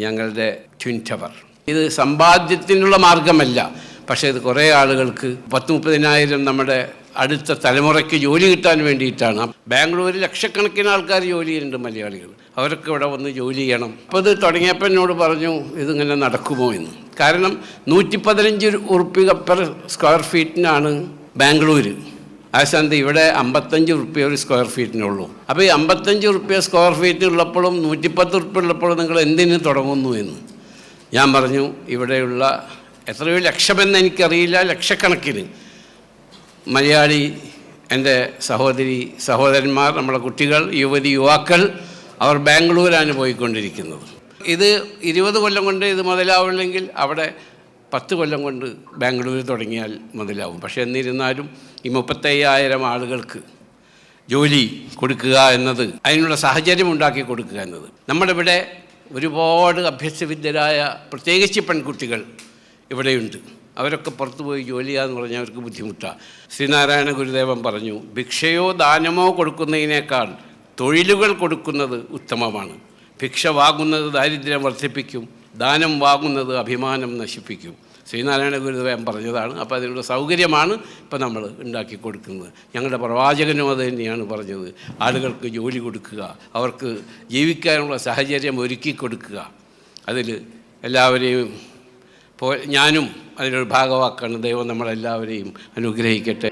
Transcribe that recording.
ഞങ്ങളുടെ twin tower. ഇത് സമ്പാദ്യത്തിനുള്ള മാർഗമല്ല, പക്ഷേ ഇത് കുറേ ആളുകൾക്ക് 10-30,000 നമ്മുടെ അടുത്ത തലമുറയ്ക്ക് ജോലി കിട്ടാൻ വേണ്ടിയിട്ടാണ്. ബാംഗ്ലൂരിൽ ലക്ഷക്കണക്കിന് ആൾക്കാർ ജോലി ചെയ്യുന്നുണ്ട്, മലയാളികൾ. അവരൊക്കെ ഇവിടെ വന്ന് ജോലി ചെയ്യണം. അപ്പോൾ ഇത് തുടങ്ങിയപ്പോൾ എന്നോട് പറഞ്ഞു ഇതിങ്ങനെ നടക്കുമോ എന്ന്. കാരണം 115 ഉറുപ്പിക പെർ സ്ക്വയർ ഫീറ്റിനാണ് ബാംഗ്ലൂർ. ആ സ്ഥാനത്ത് ഇവിടെ 55 ഉറുപ്പിക ഒരു സ്ക്വയർ ഫീറ്റിനുള്ളൂ. അപ്പോൾ ഈ 55 ഉറുപ്പിക സ്ക്വയർ ഫീറ്റിനുള്ളപ്പോഴും 110 ഉറുപ്പിക ഉള്ളപ്പോഴും നിങ്ങൾ എന്തിനു തുടങ്ങുന്നു എന്ന് ഞാൻ പറഞ്ഞു. ഇവിടെയുള്ള എത്രയോ ലക്ഷമെന്ന് എനിക്കറിയില്ല, ലക്ഷക്കണക്കിന് മലയാളി എൻ്റെ സഹോദരന്മാർ, നമ്മളെ കുട്ടികൾ, യുവാക്കൾ അവർ ബാംഗ്ലൂരാണ് പോയിക്കൊണ്ടിരിക്കുന്നത്. ഇത് 20 കൊല്ലം കൊണ്ട് ഇത് മുതലാവില്ലെങ്കിൽ അവിടെ 10 കൊല്ലം കൊണ്ട് ബാംഗ്ലൂർ തുടങ്ങിയാൽ മുതലാവും. പക്ഷേ എന്നിരുന്നാലും ഈ 35,000 ആളുകൾക്ക് ജോലി കൊടുക്കുക എന്നത്, അതിനുള്ള സാഹചര്യം ഉണ്ടാക്കി കൊടുക്കുക എന്നത്, നമ്മുടെ ഇവിടെ ഒരുപാട് അഭ്യസ്തവിദ്യരായ പ്രത്യേകിച്ച് പെൺകുട്ടികൾ ഇവിടെയുണ്ട്. അവരൊക്കെ പുറത്തു പോയി ജോലി ചെയ്യാന്ന് പറഞ്ഞാൽ അവർക്ക് ബുദ്ധിമുട്ടാണ്. ശ്രീനാരായണ ഗുരുദേവൻ പറഞ്ഞു, ഭിക്ഷയോ ദാനമോ കൊടുക്കുന്നതിനേക്കാൾ തൊഴിലുകൾ കൊടുക്കുന്നത് ഉത്തമമാണ്. ഭിക്ഷ വാങ്ങുന്നത് ദാരിദ്ര്യം വർദ്ധിപ്പിക്കും, ദാനം വാങ്ങുന്നത് അഭിമാനം നശിപ്പിക്കും. ശ്രീനാരായണ ഗുരുദേവൻ പറഞ്ഞതാണ്. അപ്പോൾ അതിനുള്ള സൗകര്യമാണ് ഇപ്പോൾ നമ്മൾ ഉണ്ടാക്കി കൊടുക്കുന്നത്. ഞങ്ങളുടെ പ്രവാചകനും അത് തന്നെയാണ് പറഞ്ഞത്. ആളുകൾക്ക് ജോലി കൊടുക്കുക, അവർക്ക് ജീവിക്കാനുള്ള സാഹചര്യം ഒരുക്കി കൊടുക്കുക. അതിൽ എല്ലാവരെയും ഞാനും അതിനൊരു ഭാഗമാക്കാണ്. ദൈവം നമ്മളെല്ലാവരെയും അനുഗ്രഹിക്കട്ടെ.